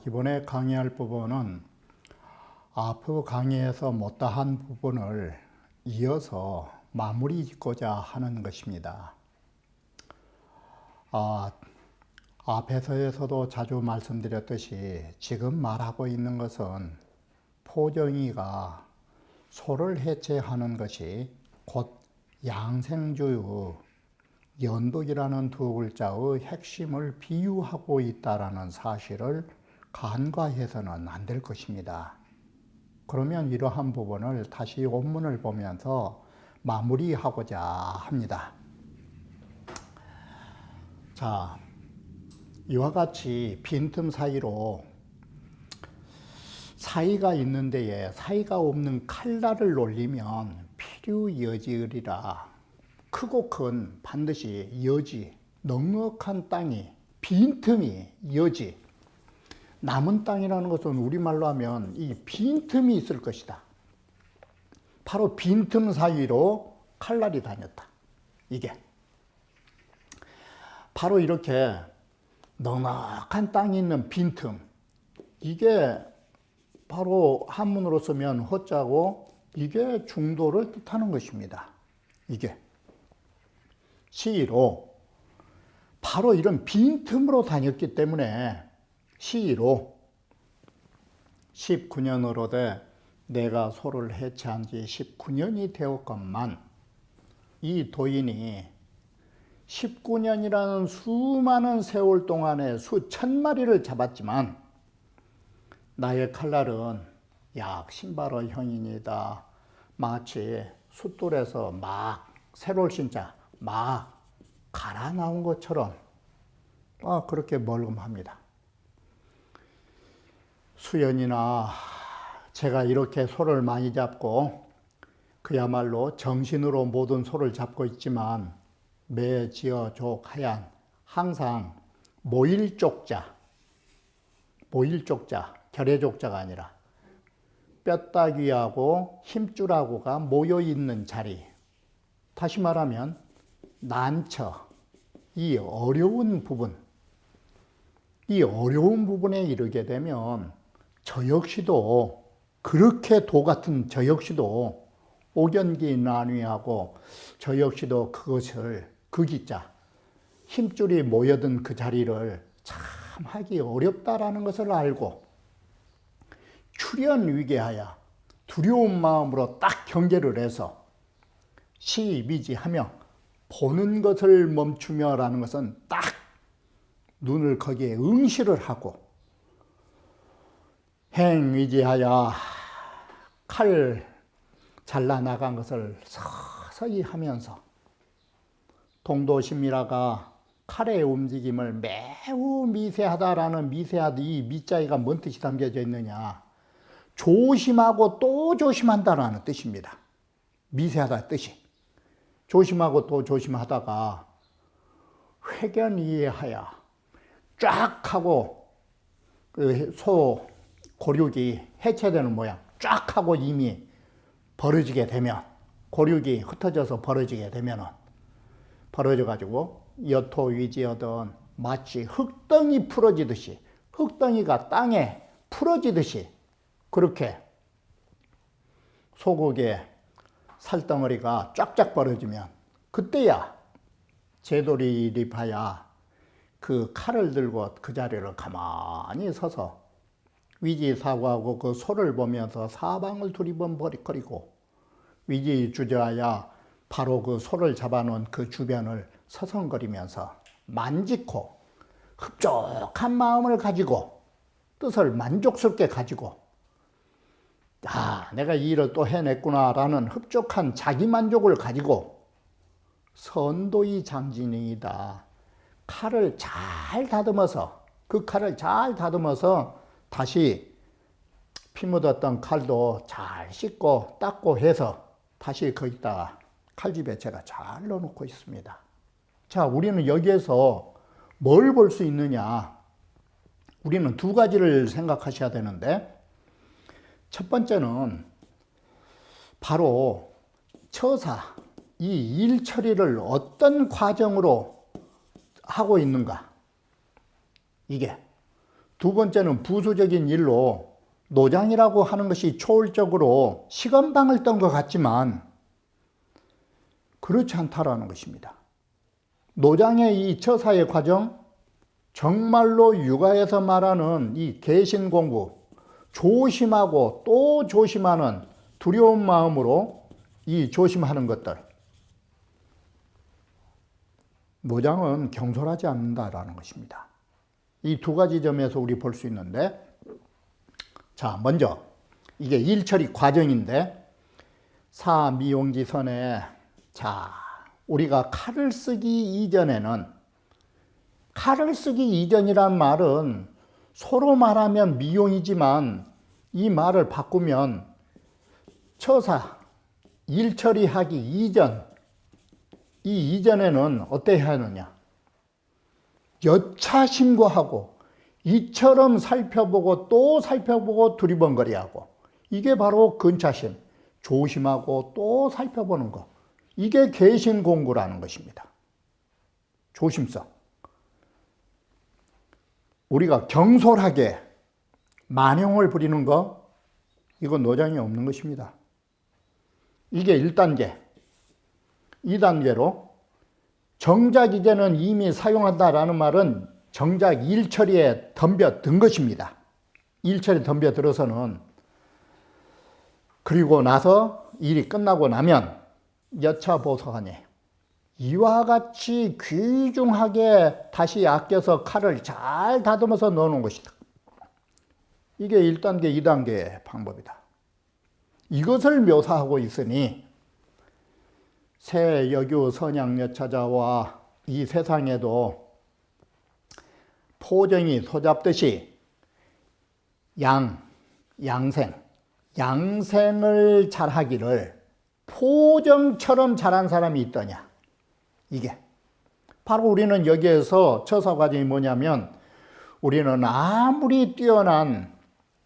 이번에 강의할 부분은 앞의 강의에서 못다한 부분을 이어서 마무리 짓고자 하는 것입니다. 앞에서도 자주 말씀드렸듯이 지금 말하고 있는 것은 포정이가 소를 해체하는 것이 곧 양생주의 연독이라는 두 글자의 핵심을 비유하고 있다는 사실을 간과해서는 안 될 것입니다. 그러면 이러한 부분을 다시 원문을 보면서 마무리하고자 합니다. 자, 이와 같이 빈틈 사이로 사이가 있는 데에 사이가 없는 칼날을 올리면 필요여지으리라. 크고 큰 반드시 여지, 넉넉한 땅이, 빈틈이 여지, 남은 땅이라는 것은 우리말로 하면 이 빈틈이 있을 것이다. 바로 빈틈 사이로 칼날이 다녔다. 이게 바로 이렇게 넉넉한 땅이 있는 빈틈, 이게 바로 한문으로 쓰면 허자고 이게 중도를 뜻하는 것입니다. 이게 시로 바로 이런 빈틈으로 다녔기 때문에 시로 19년으로되 내가 소를 해체한 지 19년이 되었건만 이 도인이 19년이라는 수많은 세월 동안에 수천 마리를 잡았지만 나의 칼날은 약 10바로 형이니다. 마치 숫돌에서 막 새롤 신자 막 갈아 나온 것처럼 그렇게 멀끔합니다. 수연이나 제가 이렇게 소를 많이 잡고 그야말로 정신으로 모든 소를 잡고 있지만 매, 지어, 족, 하얀 항상 모일족자, 결의족자가 아니라 뼈다귀하고 힘줄하고가 모여있는 자리, 다시 말하면 난처, 이 어려운 부분에 이르게 되면 저 역시도 그렇게 도 같은 저 역시도 오견기 난위하고 저 역시도 그것을 그 기자 힘줄이 모여든 그 자리를 참 하기 어렵다라는 것을 알고 출현위계하여 두려운 마음으로 딱 경계를 해서 시비지하며 보는 것을 멈추며라는 것은 딱 눈을 거기에 응시를 하고 행위지하여 칼 잘라나간 것을 서서히 하면서 동도심이라가 칼의 움직임을 매우 미세하다라는 이 미자가 뭔 뜻이 담겨져 있느냐, 조심하고 또 조심한다라는 뜻입니다. 미세하다 뜻이 조심하고 또 조심하다가 회견이하여 쫙 하고 그 소 고륙이 해체되는 모양 쫙 하고 이미 벌어지게 되면 고륙이 흩어져서 벌어지게 되면은 벌어져 가지고 여토위지하던 마치 흙덩이 풀어지듯이 흙덩이가 땅에 풀어지듯이 그렇게 소고기의 살덩어리가 쫙쫙 벌어지면 그때야 제도리립하여 그 칼을 들고 그 자리를 가만히 서서 위지사고하고 그 소를 보면서 사방을 두리번거리고 위지주저하여 바로 그 소를 잡아놓은 그 주변을 서성거리면서 만지고 흡족한 마음을 가지고 뜻을 만족스럽게 가지고 내가 이 일을 또 해냈구나라는 흡족한 자기만족을 가지고 선도의 장진이다. 칼을 잘 다듬어서 그 칼을 잘 다듬어서 다시 피 묻었던 칼도 잘 씻고 닦고 해서 다시 거기다가 칼집에 제가 잘 넣어놓고 있습니다. 자, 우리는 여기에서 뭘 볼 수 있느냐? 우리는 두 가지를 생각하셔야 되는데, 첫 번째는 바로 처사, 이 일 처리를 어떤 과정으로 하고 있는가? 이게. 두 번째는 부수적인 일로 노장이라고 하는 것이 초월적으로 시건방을 떤 것 같지만 그렇지 않다라는 것입니다. 노장의 이 처사의 과정, 정말로 육아에서 말하는 이 개신 공부, 조심하고 또 조심하는 두려운 마음으로 이 조심하는 것들, 노장은 경솔하지 않는다라는 것입니다. 이 두 가지 점에서 우리 볼 수 있는데, 자, 먼저 이게 일처리 과정인데, 사미용지선에, 자, 우리가 칼을 쓰기 이전에는, 칼을 쓰기 이전이란 말은 서로 말하면 미용이지만 이 말을 바꾸면 처사, 일처리하기 이전, 이 이전에는 어떻게 하느냐? 여차 심고하고 이처럼 살펴보고 또 살펴보고 두리번거리하고, 이게 바로 근차심, 조심하고 또 살펴보는 것, 이게 개신공부라는 것입니다. 조심성. 우리가 경솔하게 만용을 부리는 거, 이건 노장이 없는 것입니다. 이게 1단계. 2단계로 정작 이제는 이미 사용한다라는 말은 정작 일처리에 덤벼든 것입니다. 일처리에 덤벼들어서는, 그리고 나서 일이 끝나고 나면 여차보소하니 이와 같이 귀중하게 다시 아껴서 칼을 잘 다듬어서 넣어놓은 것이다. 이게 1단계, 2단계의 방법이다. 이것을 묘사하고 있으니 새 여규 선양여차자와 이 세상에도 포정이 소잡듯이 양생을 잘하기를 포정처럼 잘한 사람이 있더냐. 이게 바로 우리는 여기에서 처사 과정이 뭐냐면, 우리는 아무리 뛰어난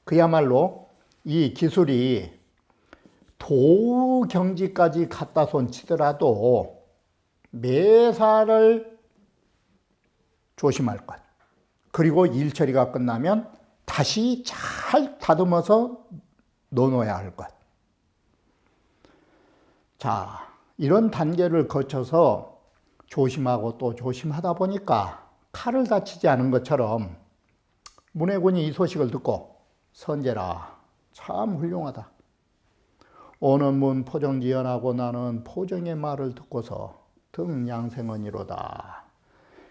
그야말로 이 기술이 도우 경지까지 갖다 손치더라도 매사를 조심할 것, 그리고 일 처리가 끝나면 다시 잘 다듬어서 넣어놓아야 할 것. 자, 이런 단계를 거쳐서 조심하고 또 조심하다 보니까 칼을 다치지 않은 것처럼 문해군이 이 소식을 듣고, 선제라, 참 훌륭하다. 오는 문 포정지연하고 나는 포정의 말을 듣고서 등양생언이로다.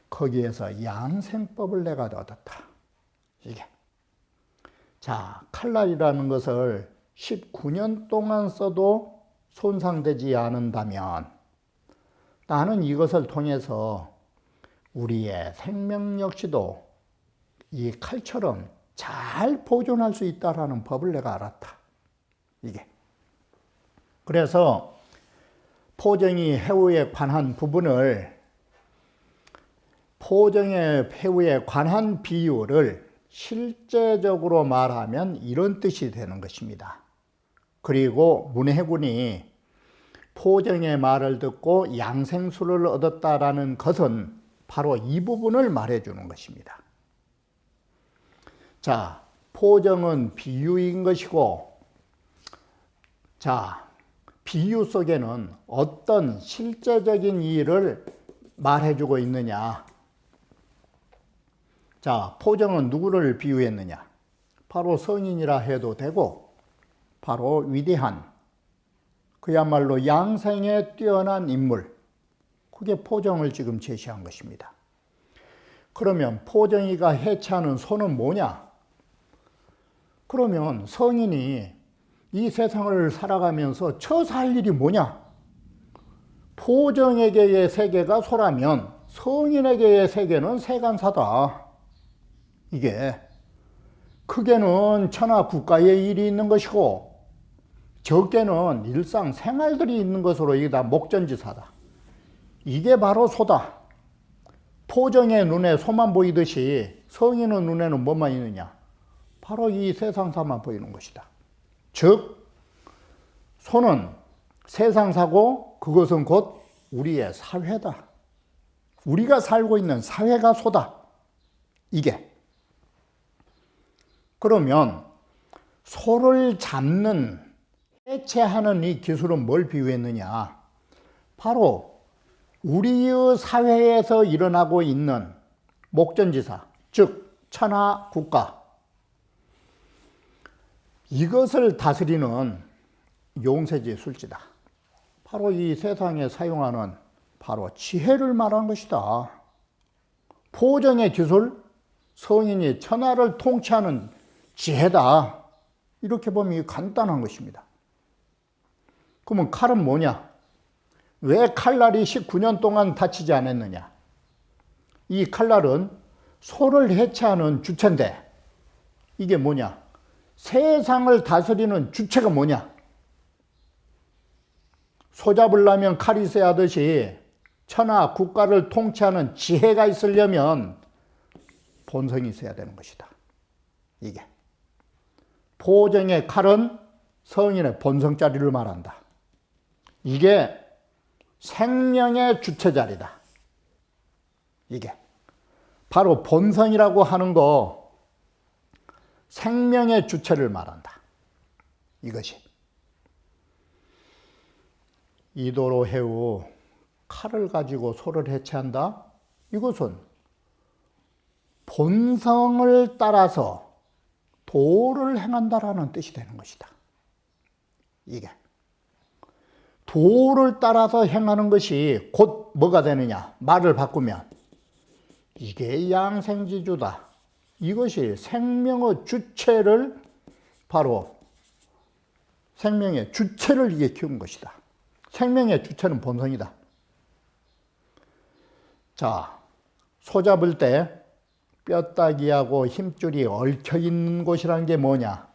거기에서 양생법을 내가 얻었다. 이게. 자, 칼날이라는 것을 19년 동안 써도 손상되지 않는다면 나는 이것을 통해서 우리의 생명 역시도 이 칼처럼 잘 보존할 수 있다라는 법을 내가 알았다. 이게. 그래서 포정이 해우에 관한 부분을, 포정의 해우에 관한 비유를 실제적으로 말하면 이런 뜻이 되는 것입니다. 그리고 문해군이 포정의 말을 듣고 양생수를 얻었다라는 것은 바로 이 부분을 말해주는 것입니다. 자, 포정은 비유인 것이고, 자, 비유 속에는 어떤 실제적인 일을 말해주고 있느냐. 자, 포정은 누구를 비유했느냐? 바로 성인이라 해도 되고, 바로 위대한, 그야말로 양생에 뛰어난 인물, 그게 포정을 지금 제시한 것입니다. 그러면 포정이가 해체하는 소는 뭐냐? 그러면 성인이 이 세상을 살아가면서 처사할 일이 뭐냐? 포정에게의 세계가 소라면 성인에게의 세계는 세간사다. 이게 크게는 천하 국가의 일이 있는 것이고, 적게는 일상 생활들이 있는 것으로 이게 다 목전지사다. 이게 바로 소다. 포정의 눈에 소만 보이듯이 성인의 눈에는 뭐만 있느냐? 바로 이 세상사만 보이는 것이다. 즉 소는 세상사고 그것은 곧 우리의 사회다. 우리가 살고 있는 사회가 소다. 이게. 그러면 소를 잡는, 해체하는 이 기술은 뭘 비유했느냐? 바로 우리의 사회에서 일어나고 있는 목전지사, 즉 천하, 국가, 이것을 다스리는 용세지 술지다. 바로 이 세상에 사용하는 바로 지혜를 말하는 것이다. 포정의 기술, 성인이 천하를 통치하는 지혜다. 이렇게 보면 간단한 것입니다. 그러면 칼은 뭐냐? 왜 칼날이 19년 동안 다치지 않았느냐? 이 칼날은 소를 해체하는 주체인데 이게 뭐냐? 세상을 다스리는 주체가 뭐냐? 소 잡으려면 칼이 있어야 하듯이 천하 국가를 통치하는 지혜가 있으려면 본성이 있어야 되는 것이다. 이게. 포정의 칼은 성인의 본성자리를 말한다. 이게 생명의 주체자리다. 이게. 바로 본성이라고 하는 거, 생명의 주체를 말한다. 이것이. 이도로 해우 칼을 가지고 소를 해체한다? 이것은 본성을 따라서 도를 행한다라는 뜻이 되는 것이다. 이게. 도를 따라서 행하는 것이 곧 뭐가 되느냐? 말을 바꾸면 이게 양생지주다. 이것이 생명의 주체를 바로 생명의 주체를 이게 키운 것이다. 생명의 주체는 본성이다. 자, 소 잡을 때 뼈다귀하고 힘줄이 얽혀 있는 곳이란 게 뭐냐?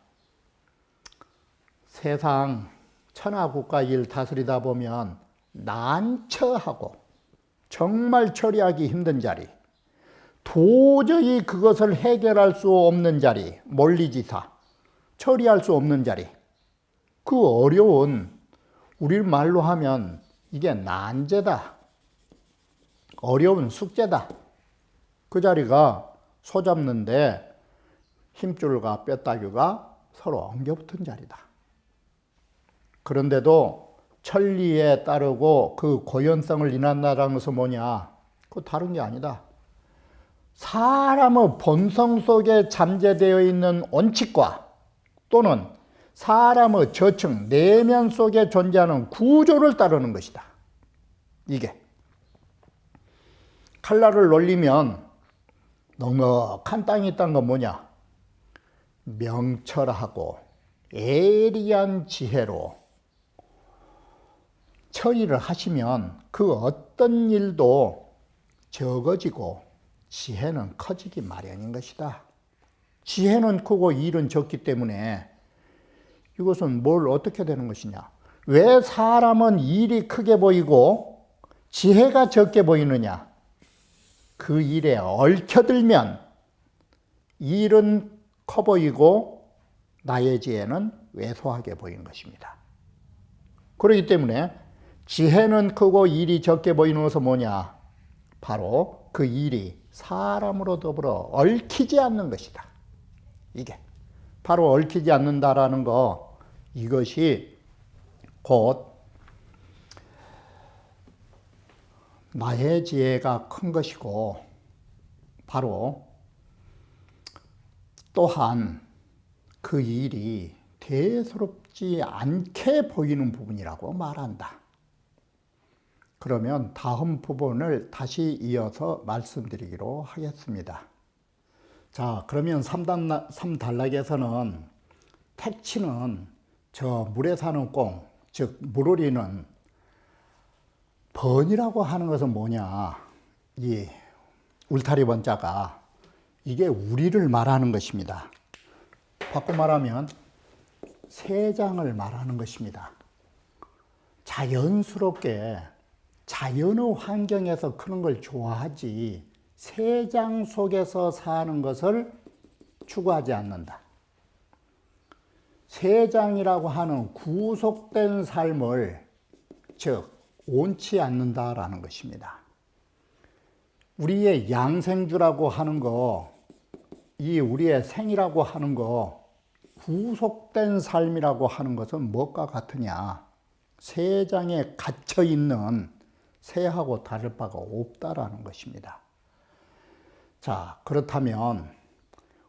세상 천하국가 일 다스리다 보면 난처하고 정말 처리하기 힘든 자리, 도저히 그것을 해결할 수 없는 자리, 몰리지사, 처리할 수 없는 자리, 그 어려운, 우리 말로 하면 이게 난제다, 어려운 숙제다. 그 자리가 소 잡는데 힘줄과 뼈다귀가 서로 엉겨붙은 자리다. 그런데도 천리에 따르고 그 고연성을 인한다는 것은 뭐냐? 그거 다른 게 아니다. 사람의 본성 속에 잠재되어 있는 원칙과 또는 사람의 저층, 내면 속에 존재하는 구조를 따르는 것이다. 이게. 칼날을 놀리면 넉넉한 땅이 있다는 건 뭐냐? 명철하고 예리한 지혜로 처리를 하시면 그 어떤 일도 적어지고 지혜는 커지기 마련인 것이다. 지혜는 크고 일은 적기 때문에 이것은 뭘 어떻게 되는 것이냐? 왜 사람은 일이 크게 보이고 지혜가 적게 보이느냐? 그 일에 얽혀들면 일은 커 보이고 나의 지혜는 왜소하게 보이는 것입니다. 그렇기 때문에 지혜는 크고 일이 적게 보이는 것은 뭐냐? 바로 그 일이 사람으로 더불어 얽히지 않는 것이다. 이게 바로 얽히지 않는다라는 거, 이것이 곧 나의 지혜가 큰 것이고 바로 또한 그 일이 대수롭지 않게 보이는 부분이라고 말한다. 그러면 다음 부분을 다시 이어서 말씀드리기로 하겠습니다. 자, 그러면 3단락에서는 택치는 저 물에 사는 꽁, 즉 물오리는 번이라고 하는 것은 뭐냐? 이 울타리 번자가 이게 우리를 말하는 것입니다. 바꿔 말하면 세장을 말하는 것입니다. 자연스럽게 자연의 환경에서 크는 걸 좋아하지 세장 속에서 사는 것을 추구하지 않는다. 세장이라고 하는 구속된 삶을 즉 옳지 않는다라는 것입니다. 우리의 양생주라고 하는 거, 이 우리의 생이라고 하는 거, 구속된 삶이라고 하는 것은 무엇과 같으냐? 세장에 갇혀 있는 새하고 다를 바가 없다라는 것입니다. 자, 그렇다면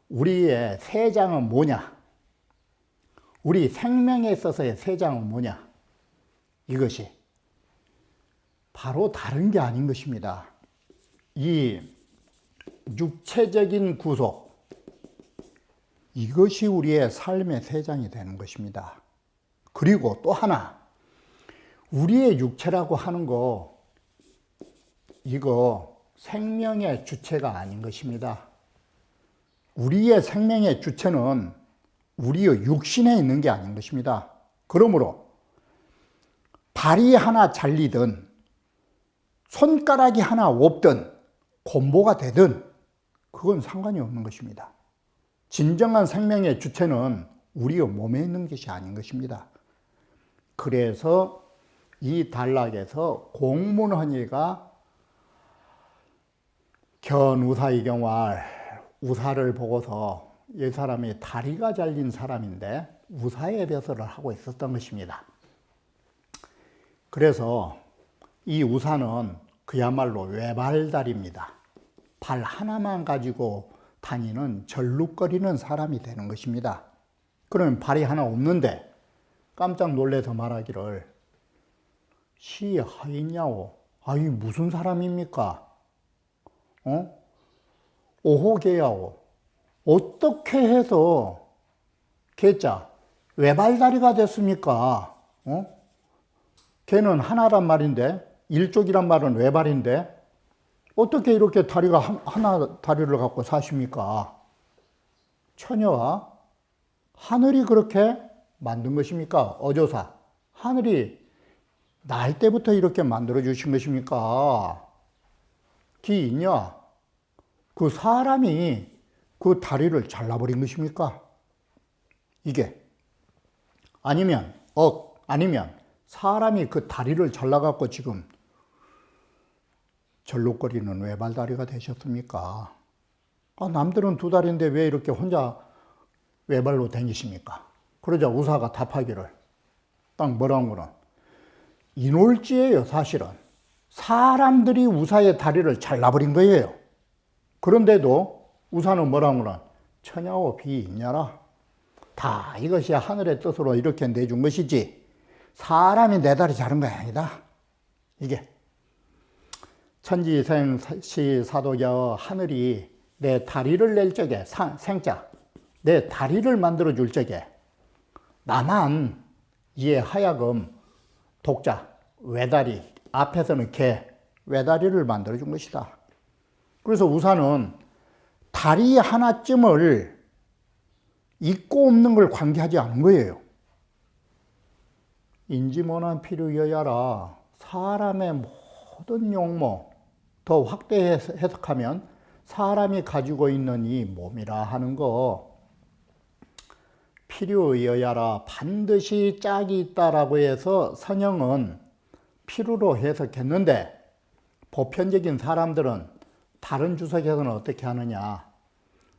우리의 세장은 뭐냐? 우리 생명에 있어서의 세장은 뭐냐? 이것이 바로 다른 게 아닌 것입니다. 이 육체적인 구속, 이것이 우리의 삶의 세장이 되는 것입니다. 그리고 또 하나, 우리의 육체라고 하는 거, 이거 생명의 주체가 아닌 것입니다. 우리의 생명의 주체는 우리의 육신에 있는 게 아닌 것입니다. 그러므로 발이 하나 잘리든 손가락이 하나 없든 곰보가 되든 그건 상관이 없는 것입니다. 진정한 생명의 주체는 우리의 몸에 있는 것이 아닌 것입니다. 그래서 이 단락에서 공문헌의가 견우사이경활, 우사를 보고서 이 사람이 다리가 잘린 사람인데 우사의 벼슬을 하고 있었던 것입니다. 그래서 이 우사는 그야말로 외발다리입니다. 발 하나만 가지고 다니는 절룩거리는 사람이 되는 것입니다. 그러면 발이 하나 없는데 깜짝 놀라서 말하기를 시하있냐오. 아이 무슨 사람입니까? 오호개야오. 어떻게 해서 개자 외발다리가 됐습니까? 걔는 하나란 말인데 일족이란 말은 외발인데 어떻게 이렇게 다리가 하나 다리를 갖고 사십니까? 처녀와 하늘이 그렇게 만든 것입니까? 어조사 하늘이 날 때부터 이렇게 만들어 주신 것입니까? 기 있냐? 그 사람이 그 다리를 잘라버린 것입니까? 이게 아니면 사람이 그 다리를 잘라갖고 지금 절룩거리는 외발다리가 되셨습니까? 남들은 두 다리인데 왜 이렇게 혼자 외발로 다니십니까? 그러자 우사가 답하기를 딱 뭐라고는 인올지예요. 사실은 사람들이 우사의 다리를 잘라버린 거예요. 그런데도 우사는 뭐라고는 처냐오 비있냐라. 다 이것이 하늘의 뜻으로 이렇게 내준 것이지 사람이 내 다리 자른 거 아니다. 이게 천지생시 사도겨 하늘이 내 다리를 낼 적에 생자 내 다리를 만들어 줄 적에 나만 이에 하여금 독자 외다리 앞에서는 개 외다리를 만들어 준 것이다. 그래서 우사는 다리 하나쯤을 있고 없는 걸 관계하지 않은 거예요. 인지모난 필요여야라. 사람의 모든 용모 더 확대 해석하면 사람이 가지고 있는 이 몸이라 하는 거 필요여야라. 반드시 짝이 있다라고 해서 선영은 필요로 해석했는데 보편적인 사람들은 다른 주석에서는 어떻게 하느냐.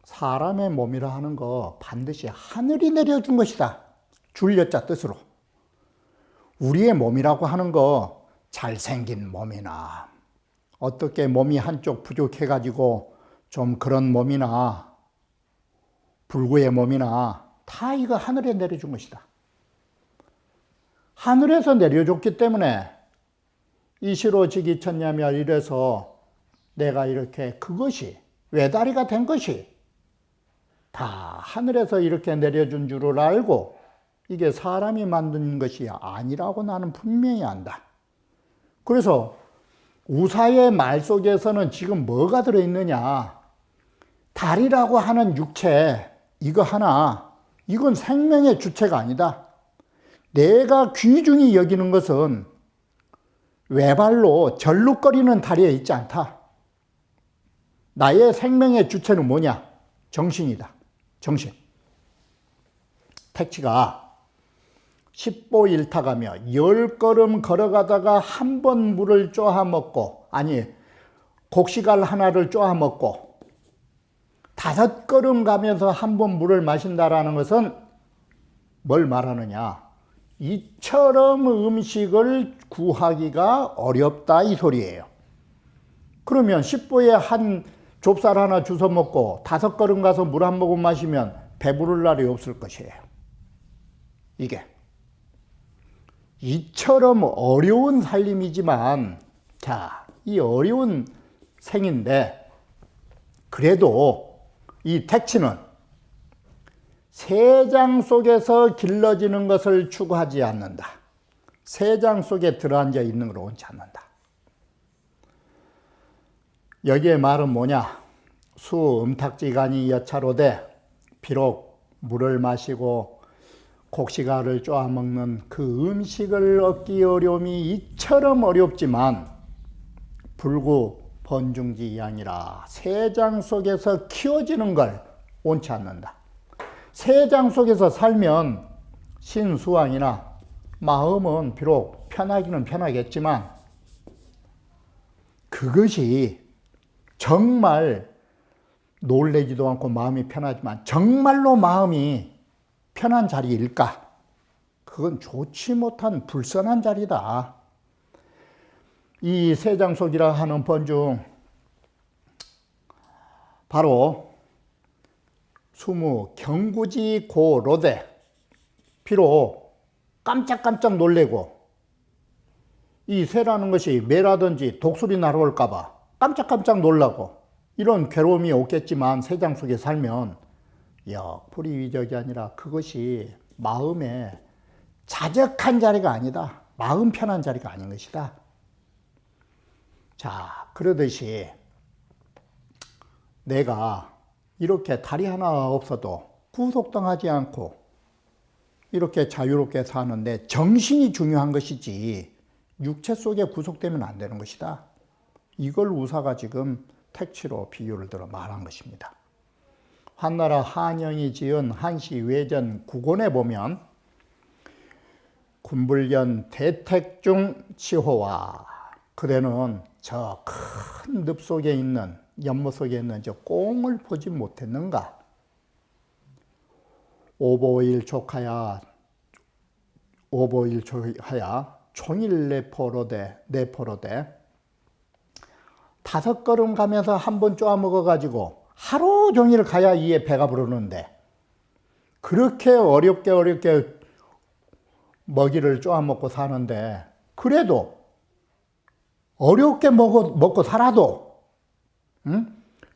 사람의 몸이라 하는 거 반드시 하늘이 내려준 것이다. 줄여자 뜻으로. 우리의 몸이라고 하는 거 잘생긴 몸이나 어떻게 몸이 한쪽 부족해가지고 좀 그런 몸이나 불구의 몸이나 다 이거 하늘에 내려준 것이다. 하늘에서 내려줬기 때문에 이시로지기천냐며 이래서 내가 이렇게 그것이 외다리가 된 것이 다 하늘에서 이렇게 내려준 줄을 알고 이게 사람이 만든 것이 아니라고 나는 분명히 안다. 그래서 우사의 말 속에서는 지금 뭐가 들어있느냐. 다리라고 하는 육체 이거 하나 이건 생명의 주체가 아니다. 내가 귀중히 여기는 것은 외발로 절룩거리는 다리에 있지 않다. 나의 생명의 주체는 뭐냐? 정신이다. 정신. 택지가 10보 일타가며 10걸음 걸어가다가 한 번 물을 쪼아먹고, 아니 곡식알 하나를 쪼아먹고 5걸음 가면서 한 번 물을 마신다라는 것은 뭘 말하느냐? 이처럼 음식을 구하기가 어렵다 이 소리예요. 그러면 10보에 한 좁쌀 하나 주워 먹고 5걸음 가서 물 한 모금 마시면 배부를 날이 없을 것이에요. 이게 이처럼 어려운 살림이지만, 자, 이 어려운 생인데 그래도 이 택치는 세장 속에서 길러지는 것을 추구하지 않는다. 세장 속에 들어앉아 있는 걸 원치 않는다. 여기에 말은 뭐냐? 수 음탁지간이 여차로되 비록 물을 마시고 곡식알을 쪼아먹는 그 음식을 얻기 어려움이 이처럼 어렵지만 불구 번중지 양이라 세장 속에서 키워지는 걸 원치 않는다. 세장 속에서 살면 신수왕이나 마음은 비록 편하기는 편하겠지만 그것이 정말 놀래지도 않고 마음이 편하지만 정말로 마음이 편한 자리일까? 그건 좋지 못한 불선한 자리다. 이 세장속이라 하는 번중, 바로 수무 경구지 고로되, 비록 깜짝깜짝 놀래고 이 새라는 것이 매라든지 독수리 날아올까봐 깜짝깜짝 놀라고 이런 괴로움이 없겠지만 세장 속에 살면 불이위적이 아니라 그것이 마음에 자적한 자리가 아니다. 마음 편한 자리가 아닌 것이다. 자, 그러듯이 내가 이렇게 다리 하나 없어도 구속당하지 않고 이렇게 자유롭게 사는데 정신이 중요한 것이지 육체 속에 구속되면 안 되는 것이다. 이걸 우사가 지금 택치로 비유를 들어 말한 것입니다. 한나라 한영이 지은 한시 외전 9권에 보면 군불견 대택중 치호와, 그대는 저 큰 늪 속에 있는, 연못 속에 있는 저 꽁을 보지 못했는가? 오보일족하야 총일 내포로되 5걸음 가면서 한 번 쪼아 먹어가지고 하루 종일 가야 이에 배가 부르는데 그렇게 어렵게 먹이를 쪼아 먹고 사는데, 그래도 어렵게 먹고 살아도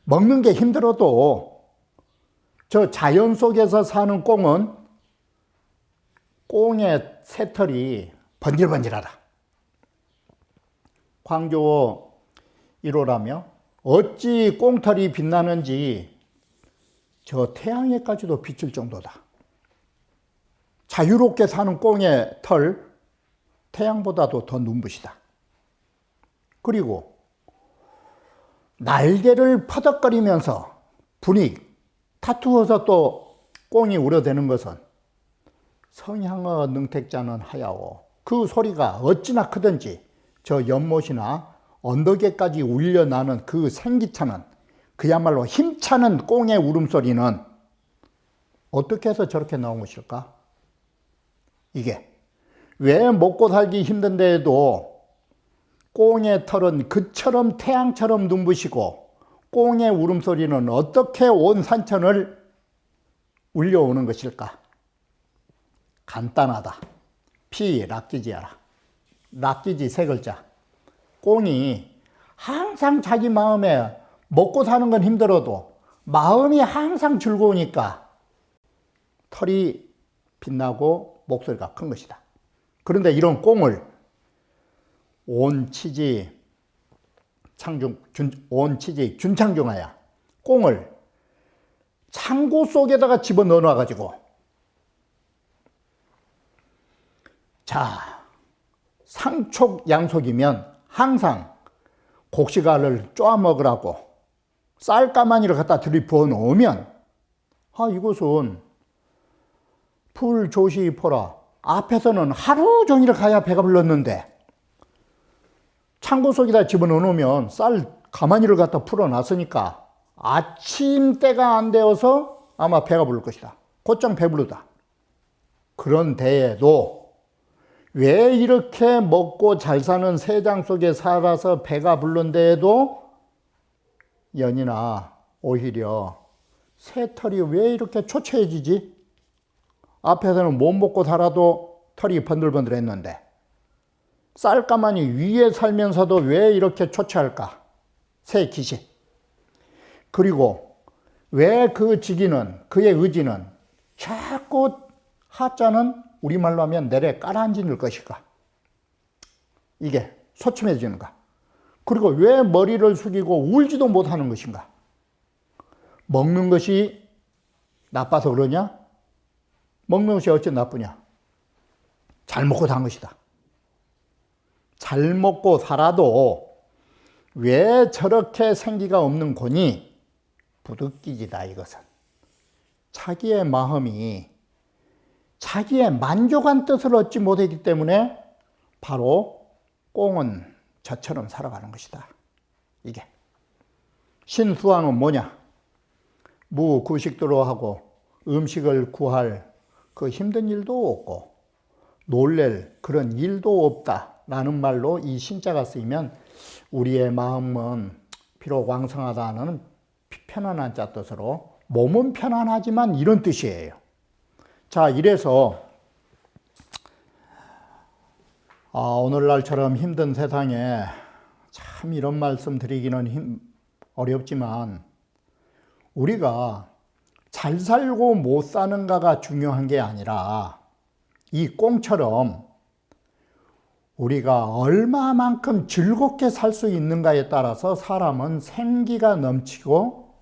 먹는 게 힘들어도 저 자연 속에서 사는 꽁은 꽁의 새털이 번질번질하다. 광조 1호라며 어찌 꽁털이 빛나는지 저 태양에까지도 비칠 정도다. 자유롭게 사는 꽁의 털, 태양보다도 더 눈부시다. 그리고 날개를 퍼덕거리면서 분이 타투어서 또 꽁이 우려대는 것은 성향의 능택자는 하야오. 그 소리가 어찌나 크든지 저 연못이나 언덕에까지 울려나는 그 생기차는, 그야말로 힘차는 꽁의 울음소리는 어떻게 해서 저렇게 나온 것일까? 이게 왜 먹고 살기 힘든데에도 꽁의 털은 그처럼 태양처럼 눈부시고 꽁의 울음소리는 어떻게 온 산천을 울려오는 것일까? 간단하다. 피락기지하라. 락기지 3글자. 꽁이 항상 자기 마음에 먹고 사는 건 힘들어도 마음이 항상 즐거우니까 털이 빛나고 목소리가 큰 것이다. 그런데 이런 꽁을 온치지 균창중하야 꽁을 창고 속에다가 집어넣어 놔가지고 자, 상촉양속이면 항상 곡식알을 쪼아 먹으라고 쌀가마니를 갖다 들이부어 놓으면 이것은 불조시포라. 앞에서는 하루 종일 가야 배가 불렀는데 창고 속에다 집어넣어 놓으면 쌀 가마니를 갖다 풀어놨으니까 아침 때가 안 되어서 아마 배가 부를 것이다. 곧장 배부르다. 그런 데에도 왜 이렇게 먹고 잘 사는 세장 속에 살아서 배가 부른 데에도 연이나 오히려 새털이 왜 이렇게 초췌해지지? 앞에서는 못 먹고 살아도 털이 번들번들했는데 쌀가마니 위에 살면서도 왜 이렇게 초췌할까? 새 기시. 그리고 왜 그 지기는, 그의 의지는 자꾸 하자는 우리말로 하면 내래 깔아앉을 것일까? 이게 소침해지는가? 그리고 왜 머리를 숙이고 울지도 못하는 것인가? 먹는 것이 나빠서 그러냐? 먹는 것이 어째 나쁘냐? 잘 먹고 산 것이다. 잘 먹고 살아도 왜 저렇게 생기가 없는 거니? 부득이지다 이것은. 자기의 마음이 자기의 만족한 뜻을 얻지 못했기 때문에 바로 꽁은 저처럼 살아가는 것이다. 이게 신수왕은 뭐냐? 무구식도로 하고 음식을 구할 그 힘든 일도 없고 놀랄 그런 일도 없다라는 말로 이 신자가 쓰이면 우리의 마음은 비록 왕성하다는 편안한 자 뜻으로 몸은 편안하지만 이런 뜻이에요. 자, 이래서 오늘날처럼 힘든 세상에 참 이런 말씀 드리기는 어렵지만 우리가 잘 살고 못 사는가가 중요한 게 아니라 이 꽁처럼 우리가 얼마만큼 즐겁게 살 수 있는가에 따라서 사람은 생기가 넘치고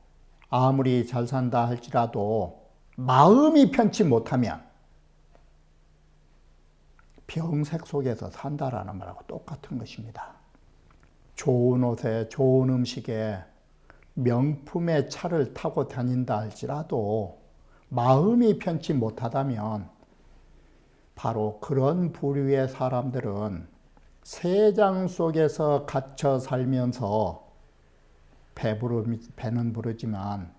아무리 잘 산다 할지라도 마음이 편치 못하면 병색 속에서 산다라는 말하고 똑같은 것입니다. 좋은 옷에 좋은 음식에 명품의 차를 타고 다닌다 할지라도 마음이 편치 못하다면 바로 그런 부류의 사람들은 세장 속에서 갇혀 살면서 배는 부르지만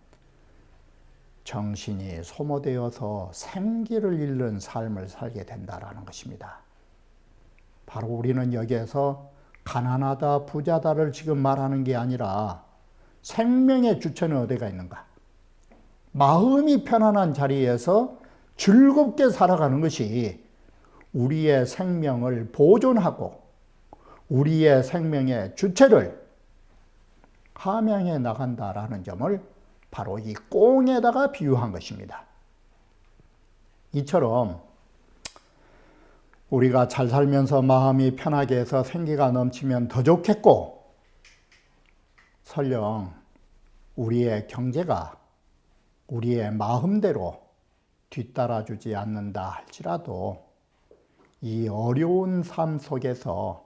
정신이 소모되어서 생기를 잃는 삶을 살게 된다는 것입니다. 바로 우리는 여기에서 가난하다 부자다를 지금 말하는 게 아니라 생명의 주체는 어디가 있는가? 마음이 편안한 자리에서 즐겁게 살아가는 것이 우리의 생명을 보존하고 우리의 생명의 주체를 함양해 나간다라는 점을 바로 이 꽁에다가 비유한 것입니다. 이처럼 우리가 잘 살면서 마음이 편하게 해서 생기가 넘치면 더 좋겠고 설령 우리의 경제가 우리의 마음대로 뒤따라주지 않는다 할지라도 이 어려운 삶 속에서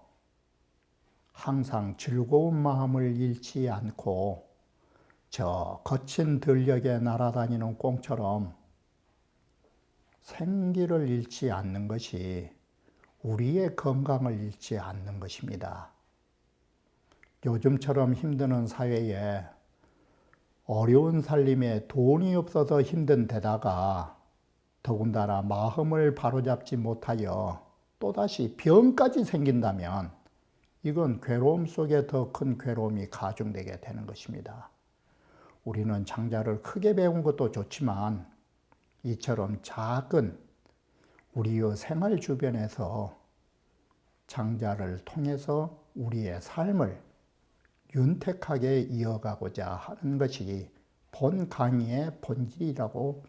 항상 즐거운 마음을 잃지 않고 저 거친 들녘에 날아다니는 꽁처럼 생기를 잃지 않는 것이 우리의 건강을 잃지 않는 것입니다. 요즘처럼 힘드는 사회에 어려운 살림에 돈이 없어서 힘든 데다가 더군다나 마음을 바로잡지 못하여 또다시 병까지 생긴다면 이건 괴로움 속에 더 큰 괴로움이 가중되게 되는 것입니다. 우리는 장자를 크게 배운 것도 좋지만 이처럼 작은 우리의 생활 주변에서 장자를 통해서 우리의 삶을 윤택하게 이어가고자 하는 것이 본 강의의 본질이라고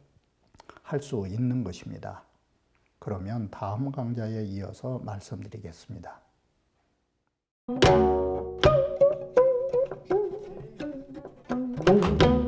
할 수 있는 것입니다. 그러면 다음 강좌에 이어서 말씀드리겠습니다. Thank you.